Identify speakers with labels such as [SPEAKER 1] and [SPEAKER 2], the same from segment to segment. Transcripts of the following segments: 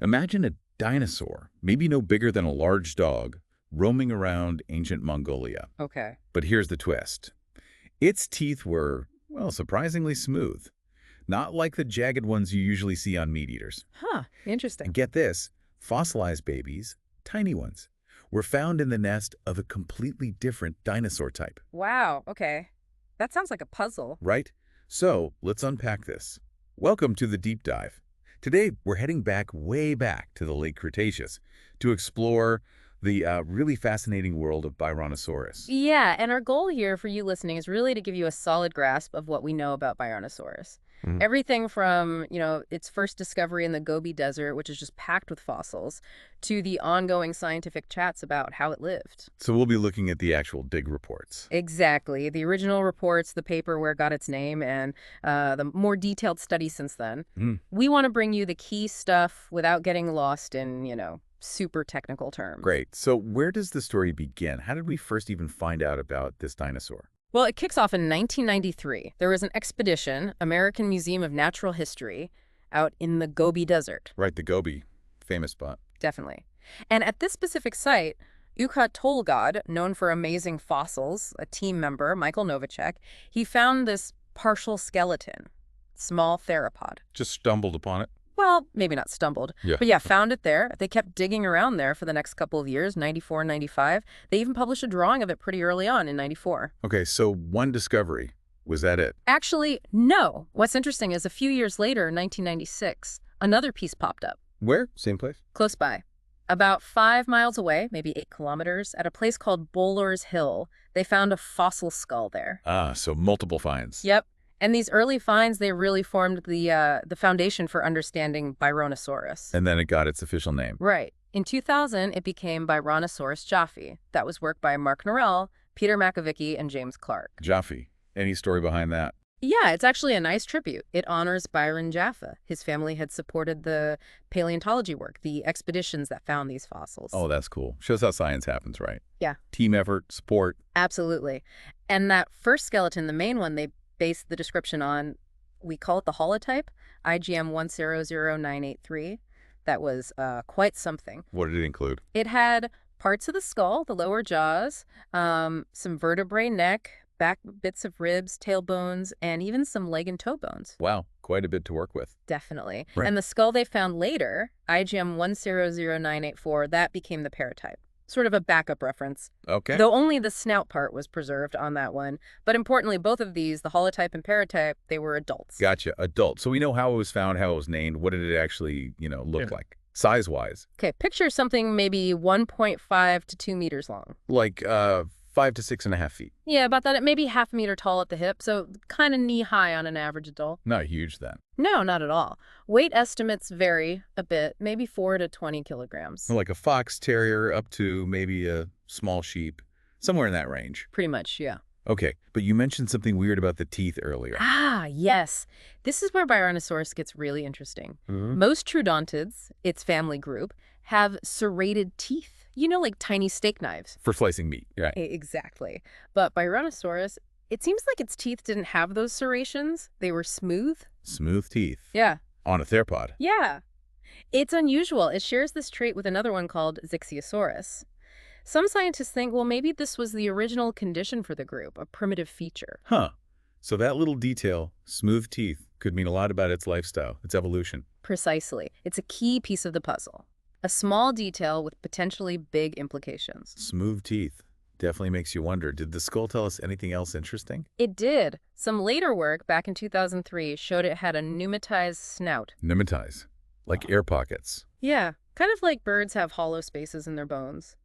[SPEAKER 1] Imagine a dinosaur, maybe no bigger than a large dog, roaming around ancient Mongolia.
[SPEAKER 2] Okay.
[SPEAKER 1] But here's the twist. Its teeth were, well, surprisingly smooth. Not like the jagged ones you usually see on meat eaters.
[SPEAKER 2] Huh. Interesting.
[SPEAKER 1] And get this, fossilized babies, tiny ones, were found in the nest of a completely different dinosaur type.
[SPEAKER 2] Wow. Okay. That sounds like a puzzle.
[SPEAKER 1] Right? So, let's unpack this. Welcome to the deep dive. Today, we're heading way back to the Late Cretaceous to explore the really fascinating world of Byronosaurus.
[SPEAKER 2] Yeah, and our goal here for you listening is really to give you a solid grasp of what we know about Byronosaurus.
[SPEAKER 1] Mhm.
[SPEAKER 2] Everything from, its first discovery in the Gobi Desert, which is just packed with fossils, to the ongoing scientific chats about how it lived.
[SPEAKER 1] So we'll be looking at the actual dig reports.
[SPEAKER 2] Exactly. The original reports, the paper where it got its name, and the more detailed study since then.
[SPEAKER 1] Mm,
[SPEAKER 2] We want to bring you the key stuff without getting lost in, super technical terms.
[SPEAKER 1] great. So where does the story begin? How did we first even find out about this dinosaur?
[SPEAKER 2] Well, it kicks off in 1993. There was an expedition, American Museum of Natural History, out in the Gobi Desert.
[SPEAKER 1] Right, the Gobi, famous spot.
[SPEAKER 2] Definitely. And at this specific site, Uka Tolgod, known for amazing fossils, a team member, Michael Novacek, he found this partial skeleton, small theropod.
[SPEAKER 1] Just stumbled upon it.
[SPEAKER 2] Well, maybe not stumbled,
[SPEAKER 1] Yeah.
[SPEAKER 2] but yeah, found it there. They kept digging around there for the next couple of years, 94, 95. They even published a drawing of it pretty early on in 94.
[SPEAKER 1] Okay, so one discovery. Was that it?
[SPEAKER 2] Actually, no. What's interesting is a few years later, 1996, another piece popped up,
[SPEAKER 1] Where? Same place?
[SPEAKER 2] close by. About 5 miles away, maybe 8 kilometers, at a place called Bowler's Hill, they found a fossil skull there.
[SPEAKER 1] Ah, so multiple finds.
[SPEAKER 2] Yep. And these early finds, they really formed the foundation for understanding Byronosaurus.
[SPEAKER 1] And then it got its official name.
[SPEAKER 2] Right. In 2000, it became Byronosaurus jaffe. That was work by Mark Norell, Peter Makovicki, and James Clark.
[SPEAKER 1] Jaffe. Any story behind that?
[SPEAKER 2] Yeah, it's actually a nice tribute. It honors Byron Jaffe. His family had supported the paleontology work, the expeditions that found these fossils.
[SPEAKER 1] Oh, that's cool. Shows how science happens, right?
[SPEAKER 2] Yeah.
[SPEAKER 1] Team effort, support.
[SPEAKER 2] Absolutely. And that first skeleton, the main one, they based the description on, we call it the holotype, IGM 100983. That was quite something.
[SPEAKER 1] What did it include?
[SPEAKER 2] It had parts of the skull, the lower jaws, some vertebrae, neck, back bits of ribs, tailbones, and even some leg and toe bones.
[SPEAKER 1] Wow, quite a bit to work with.
[SPEAKER 2] Definitely.
[SPEAKER 1] Right.
[SPEAKER 2] And the skull they found later, IGM 100984, that became the paratype. Sort of a backup reference.
[SPEAKER 1] Okay.
[SPEAKER 2] Though only the snout part was preserved on that one. But importantly, both of these, the holotype and paratype, they were adults.
[SPEAKER 1] Gotcha. Adult. So we know how it was found, how it was named. What did it actually, look
[SPEAKER 2] Yeah.
[SPEAKER 1] like? Size-wise.
[SPEAKER 2] Okay, picture something maybe 1.5 to 2 meters long.
[SPEAKER 1] Like 5 to 6.5 feet.
[SPEAKER 2] Yeah, about that. Maybe half a meter tall at the hip, so kind of knee-high on an average adult.
[SPEAKER 1] Not huge then.
[SPEAKER 2] No, not at all. Weight estimates vary a bit, maybe 4 to 20 kilograms.
[SPEAKER 1] Like a fox terrier up to maybe a small sheep. Somewhere in that range.
[SPEAKER 2] Pretty much, yeah.
[SPEAKER 1] Okay, but you mentioned something weird about the teeth earlier.
[SPEAKER 2] Ah, yes. This is where Byronosaurus gets really interesting.
[SPEAKER 1] Mhm.
[SPEAKER 2] Most Troodontids, its family group, have serrated teeth. Like tiny steak knives.
[SPEAKER 1] For slicing meat, right.
[SPEAKER 2] Exactly. But Byronosaurus, it seems like its teeth didn't have those serrations. They were smooth.
[SPEAKER 1] Smooth teeth.
[SPEAKER 2] Yeah.
[SPEAKER 1] On a theropod.
[SPEAKER 2] Yeah. It's unusual. It shares this trait with another one called Zixiosaurus. Some scientists think, well, maybe this was the original condition for the group, a primitive feature.
[SPEAKER 1] Huh. So that little detail, smooth teeth, could mean a lot about its lifestyle, its evolution.
[SPEAKER 2] Precisely. It's a key piece of the puzzle. A small detail with potentially big implications.
[SPEAKER 1] Smooth teeth. Definitely makes you wonder, did the skull tell us anything else interesting?
[SPEAKER 2] It did. Some later work back in 2003 showed it had a pneumatized snout.
[SPEAKER 1] Pneumatize. Like air pockets.
[SPEAKER 2] Yeah, kind of like birds have hollow spaces in their bones.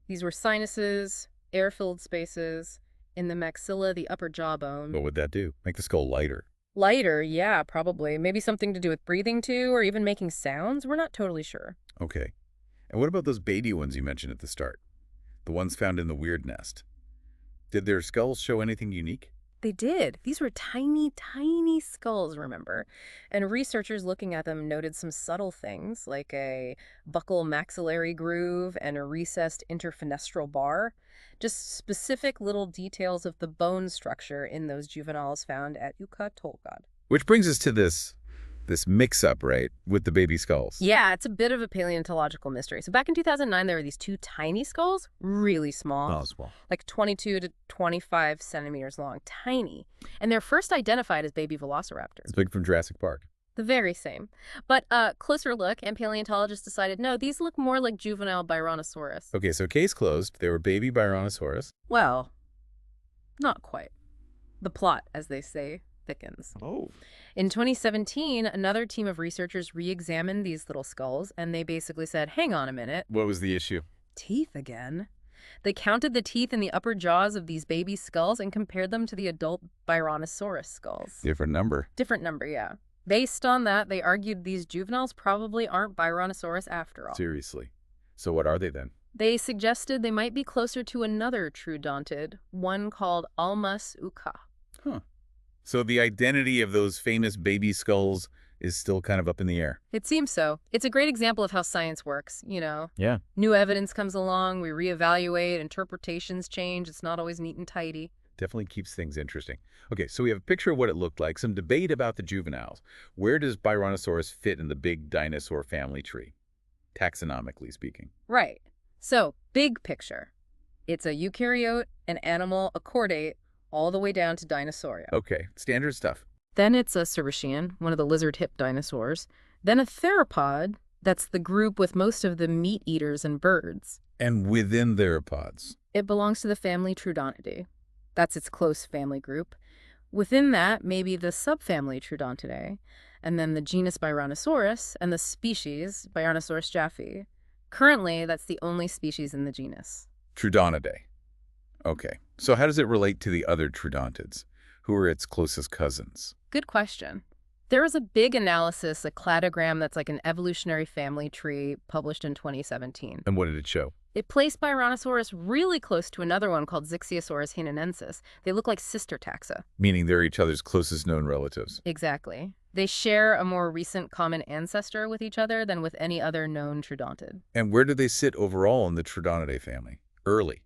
[SPEAKER 2] These were sinuses, air-filled spaces, in the maxilla, the upper jawbone.
[SPEAKER 1] What would that do? Make the skull lighter.
[SPEAKER 2] Lighter, yeah, probably. Maybe something to do with breathing too, or even making sounds. We're not totally sure.
[SPEAKER 1] Okay. And what about those baby ones you mentioned at the start? The ones found in the weird nest. Did their skulls show anything unique?
[SPEAKER 2] They did. These were tiny, tiny skulls, remember? And researchers looking at them noted some subtle things, like a buccal maxillary groove and a recessed interfenestral bar. Just specific little details of the bone structure in those juveniles found at Uka Tolgod.
[SPEAKER 1] Which brings us to this this mix-up, right, with the baby skulls.
[SPEAKER 2] Yeah, it's a bit of a paleontological mystery. So back in 2009, there were these two tiny skulls, really small,
[SPEAKER 1] Oh, small.
[SPEAKER 2] like 22 to 25 centimeters long, tiny. And they're first identified as baby velociraptors.
[SPEAKER 1] It's big from Jurassic Park.
[SPEAKER 2] The very same. But closer look, and paleontologists decided, no, these look more like juvenile Byronosaurus.
[SPEAKER 1] Okay, so case closed. They were baby Byronosaurus.
[SPEAKER 2] Well, not quite. The plot, as they say, thickens.
[SPEAKER 1] Oh.
[SPEAKER 2] In 2017, another team of researchers re-examined these little skulls, and they basically said, hang on a minute.
[SPEAKER 1] What was the issue?
[SPEAKER 2] Teeth again? They counted the teeth in the upper jaws of these baby skulls and compared them to the adult Byronosaurus skulls.
[SPEAKER 1] Different number.
[SPEAKER 2] Different number, yeah. Based on that, they argued these juveniles probably aren't Byronosaurus after all.
[SPEAKER 1] Seriously. So what are they then?
[SPEAKER 2] They suggested they might be closer to another Troodontid, one called Almas uka.
[SPEAKER 1] Huh. So the identity of those famous baby skulls is still kind of up in the air.
[SPEAKER 2] It seems so. It's a great example of how science works, you know.
[SPEAKER 1] Yeah.
[SPEAKER 2] New evidence comes along, we reevaluate, interpretations change, it's not always neat and tidy.
[SPEAKER 1] Definitely keeps things interesting. Okay, so we have a picture of what it looked like, some debate about the juveniles. Where does Byronosaurus fit in the big dinosaur family tree, taxonomically speaking?
[SPEAKER 2] Right. So, big picture. It's a eukaryote, an animal, a chordate, all the way down to Dinosauria.
[SPEAKER 1] Okay, standard stuff.
[SPEAKER 2] Then it's a Saurischian, one of the lizard-hip dinosaurs. Then a theropod, that's the group with most of the meat eaters and birds.
[SPEAKER 1] And within theropods.
[SPEAKER 2] It belongs to the family Troodontidae. That's its close family group. Within that, maybe the subfamily Troodontidae, and then the genus Byronosaurus and the species Byronosaurus jaffe. Currently, that's the only species in the genus.
[SPEAKER 1] Troodontidae. Okay, so how does it relate to the other Troodontids? Who are its closest cousins?
[SPEAKER 2] Good question. There was a big analysis, a cladogram that's like an evolutionary family tree published in 2017.
[SPEAKER 1] And what did it show?
[SPEAKER 2] It placed Byronosaurus really close to another one called Zixiosaurus hainanensis. They look like sister taxa.
[SPEAKER 1] Meaning they're each other's closest known relatives.
[SPEAKER 2] Exactly. They share a more recent common ancestor with each other than with any other known Troodontid.
[SPEAKER 1] And where do they sit overall in the Troodontidae family? Early.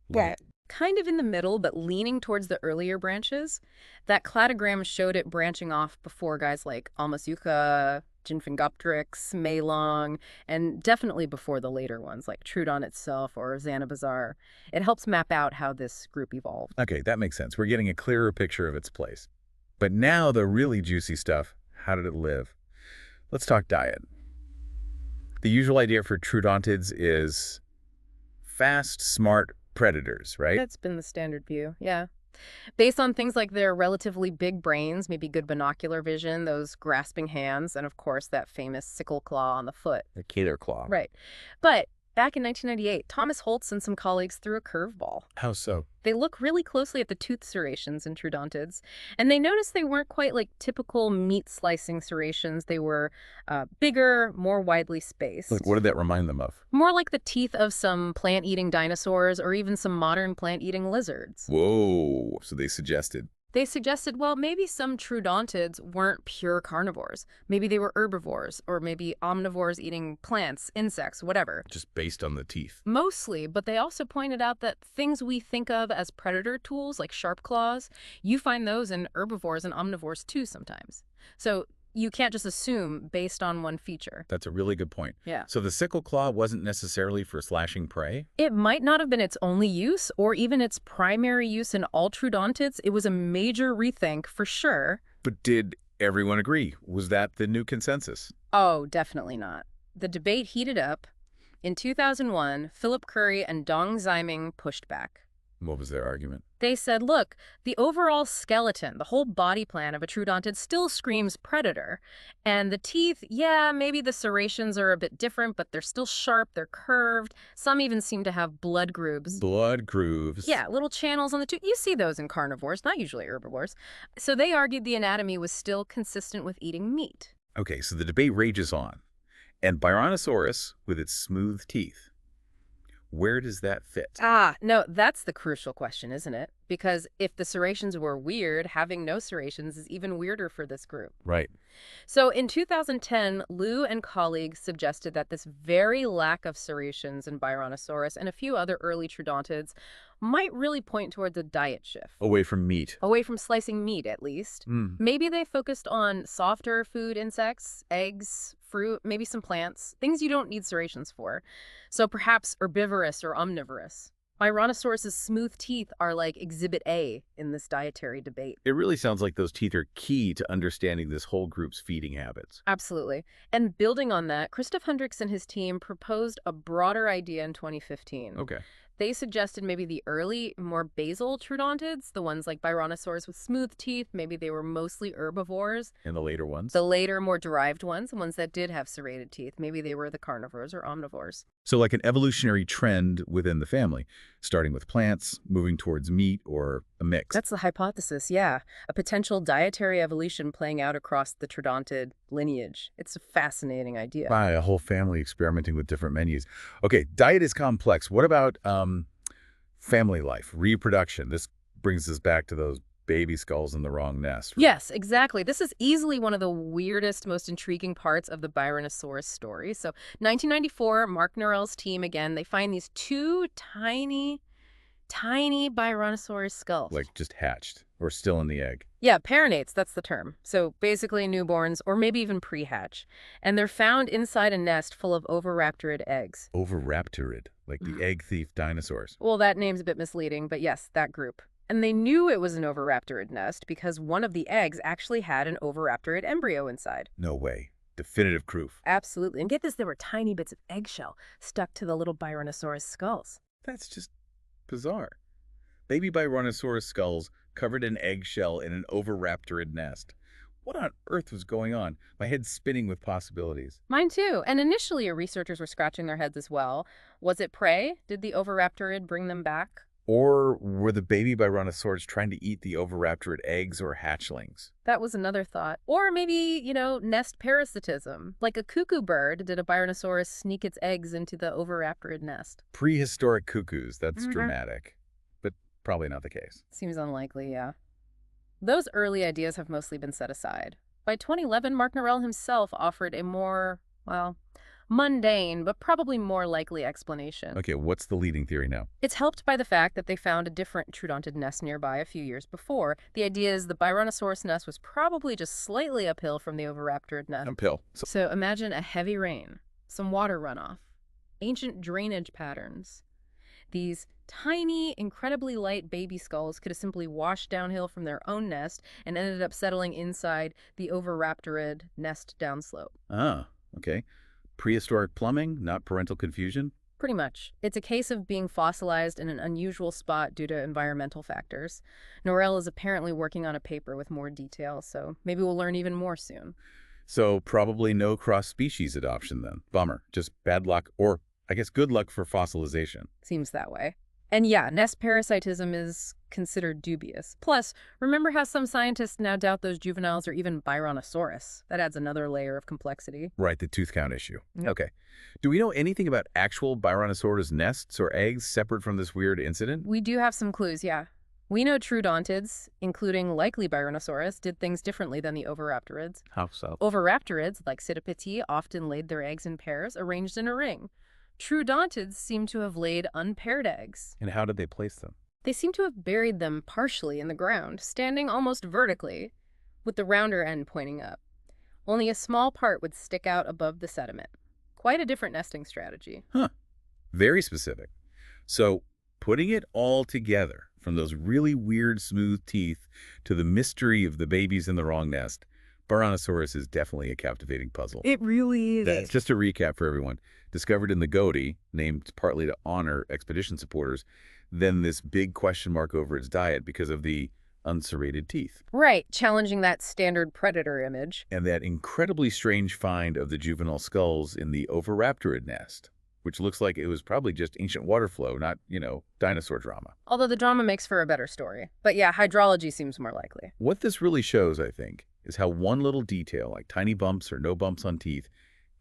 [SPEAKER 2] Right. Kind of in the middle, but leaning towards the earlier branches. That cladogram showed it branching off before guys like Almasuka, Ginfingopteryx, Meilong, and definitely before the later ones like Troodon itself or Zanabazar. It helps map out how this group evolved.
[SPEAKER 1] Okay, that makes sense. We're getting a clearer picture of its place. But now the really juicy stuff. How did it live? Let's talk diet. The usual idea for Troodontids is fast, smart predators, right?
[SPEAKER 2] That's been the standard view, yeah. Based on things like their relatively big brains, maybe good binocular vision, those grasping hands, and of course that famous sickle claw on the foot.
[SPEAKER 1] The Kaler claw.
[SPEAKER 2] Right. But back in 1998, Thomas Holtz and some colleagues threw a curveball.
[SPEAKER 1] How so?
[SPEAKER 2] They look really closely at the tooth serrations in Troodontids, and they noticed they weren't quite like typical meat-slicing serrations. They were bigger, more widely spaced.
[SPEAKER 1] Like, what did that remind them of?
[SPEAKER 2] More like the teeth of some plant-eating dinosaurs or even some modern plant-eating lizards.
[SPEAKER 1] Whoa. So they suggested.
[SPEAKER 2] They suggested, well, maybe some Troodontids weren't pure carnivores. Maybe they were herbivores, or maybe omnivores eating plants, insects, whatever.
[SPEAKER 1] Just based on the teeth.
[SPEAKER 2] Mostly, but they also pointed out that things we think of as predator tools, like sharp claws, you find those in herbivores and omnivores too sometimes. So you can't just assume based on one feature.
[SPEAKER 1] That's a really good point.
[SPEAKER 2] Yeah.
[SPEAKER 1] So the sickle claw wasn't necessarily for slashing prey?
[SPEAKER 2] It might not have been its only use or even its primary use in all Troodontids. It was a major rethink for sure.
[SPEAKER 1] But did everyone agree? Was that the new consensus?
[SPEAKER 2] Oh, definitely not. The debate heated up. In 2001, Philip Curry and Dong Ziming pushed back.
[SPEAKER 1] What was their argument?
[SPEAKER 2] They said, look, the overall skeleton, the whole body plan of a Troodontid still screams predator. And the teeth, yeah, maybe the serrations are a bit different, but they're still sharp, they're curved. Some even seem to have blood grooves.
[SPEAKER 1] Blood grooves.
[SPEAKER 2] Yeah, little channels on the tooth. You see those in carnivores, not usually herbivores. So they argued the anatomy was still consistent with eating meat.
[SPEAKER 1] Okay, so the debate rages on. And Byronosaurus, with its smooth teeth, Where does that fit?
[SPEAKER 2] Ah, no, that's the crucial question, isn't it? Because if the serrations were weird, having no serrations is even weirder for this group.
[SPEAKER 1] Right.
[SPEAKER 2] So in 2010, Liu and colleagues suggested that this very lack of serrations in Byronosaurus and a few other early Troodontids might really point towards a diet shift.
[SPEAKER 1] Away from meat.
[SPEAKER 2] Away from slicing meat, at least.
[SPEAKER 1] Hmm.
[SPEAKER 2] Maybe they focused on softer food insects, eggs, fruit, maybe some plants, things you don't need serrations for. So perhaps herbivorous or omnivorous. Byronosaurus's smooth teeth are like exhibit A in this dietary debate.
[SPEAKER 1] It really sounds like those teeth are key to understanding this whole group's feeding habits.
[SPEAKER 2] Absolutely. And building on that, Christoph Hendricks and his team proposed a broader idea in 2015.
[SPEAKER 1] Okay.
[SPEAKER 2] They suggested maybe the early, more basal Troodontids, the ones like Byronosaurus with smooth teeth, maybe they were mostly herbivores.
[SPEAKER 1] And the later ones?
[SPEAKER 2] The later, more derived ones, the ones that did have serrated teeth, maybe they were the carnivores or omnivores.
[SPEAKER 1] So like an evolutionary trend within the family, starting with plants, moving towards meat, or a mix.
[SPEAKER 2] That's the hypothesis, yeah. A potential dietary evolution playing out across the Troodontid lineage. It's a fascinating idea.
[SPEAKER 1] By a whole family experimenting with different menus. Okay, diet is complex. What about family life, reproduction? This brings us back to those baby skulls in the wrong nest.
[SPEAKER 2] Yes, exactly. This is easily one of the weirdest, most intriguing parts of the Byronosaurus story. So 1994, Mark Norell's team, again, they find these two tiny Byronosaurus skulls.
[SPEAKER 1] Like just hatched or still in the egg.
[SPEAKER 2] Yeah, perinates, that's the term. So basically newborns or maybe even pre-hatch. And they're found inside a nest full of oviraptorid eggs.
[SPEAKER 1] Oviraptorid, like the egg thief dinosaurs.
[SPEAKER 2] Well, that name's a bit misleading, but yes, that group. And they knew it was an oviraptorid nest because one of the eggs actually had an oviraptorid embryo inside.
[SPEAKER 1] No way. Definitive proof.
[SPEAKER 2] Absolutely. And get this, there were tiny bits of eggshell stuck to the little Byronosaurus skulls.
[SPEAKER 1] That's just bizarre. Baby Byronosaurus skulls covered in eggshell in an oviraptorid nest. What on earth was going on? My head's spinning with possibilities.
[SPEAKER 2] Mine too. And initially, researchers were scratching their heads as well. Was it prey? Did the oviraptorid bring them back?
[SPEAKER 1] Or were the baby Byronosaurs trying to eat the oviraptorid eggs or hatchlings?
[SPEAKER 2] That was another thought. Or maybe, nest parasitism. Like a cuckoo bird, did a Byronosaurus sneak its eggs into the oviraptorid nest?
[SPEAKER 1] Prehistoric cuckoos, that's
[SPEAKER 2] Mhm.
[SPEAKER 1] dramatic. But probably not the case.
[SPEAKER 2] Seems unlikely, yeah. Those early ideas have mostly been set aside. By 2011, Mark Norell himself offered a more, mundane, but probably more likely explanation.
[SPEAKER 1] Okay, what's the leading theory now?
[SPEAKER 2] It's helped by the fact that they found a different Troodontid nest nearby a few years before. The idea is the Byronosaurus nest was probably just slightly uphill from the oviraptorid nest.
[SPEAKER 1] Uphill.
[SPEAKER 2] So imagine a heavy rain, some water runoff, ancient drainage patterns. These tiny, incredibly light baby skulls could have simply washed downhill from their own nest and ended up settling inside the oviraptorid nest downslope.
[SPEAKER 1] Ah, okay. Prehistoric plumbing, not parental confusion?
[SPEAKER 2] Pretty much. It's a case of being fossilized in an unusual spot due to environmental factors. Norell is apparently working on a paper with more detail, so maybe we'll learn even more soon.
[SPEAKER 1] So probably no cross-species adoption then. Bummer. Just bad luck, or I guess good luck for fossilization.
[SPEAKER 2] Seems that way. And yeah, nest parasitism is considered dubious. Plus, remember how some scientists now doubt those juveniles are even Byronosaurus? That adds another layer of complexity.
[SPEAKER 1] Right, the tooth count issue.
[SPEAKER 2] Yep.
[SPEAKER 1] Okay. Do we know anything about actual Byronosaurus nests or eggs separate from this weird incident?
[SPEAKER 2] We do have some clues, yeah. We know Troodontids, including likely Byronosaurus, did things differently than the oviraptorids.
[SPEAKER 1] How so?
[SPEAKER 2] Oviraptorids, like Psittacipiti, often laid their eggs in pairs, arranged in a ring. Troodontids seem to have laid unpaired eggs.
[SPEAKER 1] And how did they place them?
[SPEAKER 2] They seem to have buried them partially in the ground, standing almost vertically, with the rounder end pointing up. Only a small part would stick out above the sediment. Quite a different nesting strategy.
[SPEAKER 1] Huh. Very specific. So, putting it all together, from those really weird smooth teeth to the mystery of the babies in the wrong nest, Byronosaurus is definitely a captivating puzzle.
[SPEAKER 2] It really is.
[SPEAKER 1] That's just a recap for everyone. Discovered in the Gobi, named partly to honor expedition supporters, then this big question mark over its diet because of the unserrated teeth.
[SPEAKER 2] Right, challenging that standard predator image.
[SPEAKER 1] And that incredibly strange find of the juvenile skulls in the oviraptorid nest, which looks like it was probably just ancient water flow, not, dinosaur drama.
[SPEAKER 2] Although the drama makes for a better story. But yeah, hydrology seems more likely.
[SPEAKER 1] What this really shows, I think, is how one little detail, like tiny bumps or no bumps on teeth,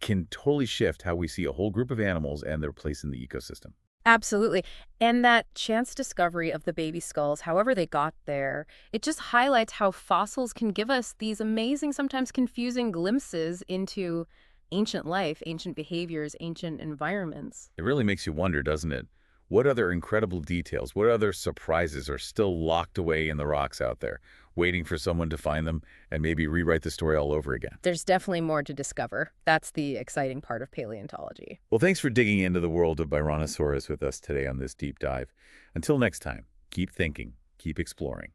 [SPEAKER 1] can totally shift how we see a whole group of animals and their place in the ecosystem.
[SPEAKER 2] Absolutely. And that chance discovery of the baby skulls, however they got there, it just highlights how fossils can give us these amazing, sometimes confusing glimpses into ancient life, ancient behaviors, ancient environments.
[SPEAKER 1] It really makes you wonder, doesn't it? What other incredible details, what other surprises are still locked away in the rocks out there, waiting for someone to find them and maybe rewrite the story all over again?
[SPEAKER 2] There's definitely more to discover. That's the exciting part of paleontology.
[SPEAKER 1] Well, thanks for digging into the world of Byronosaurus with us today on this deep dive. Until next time, keep thinking, keep exploring.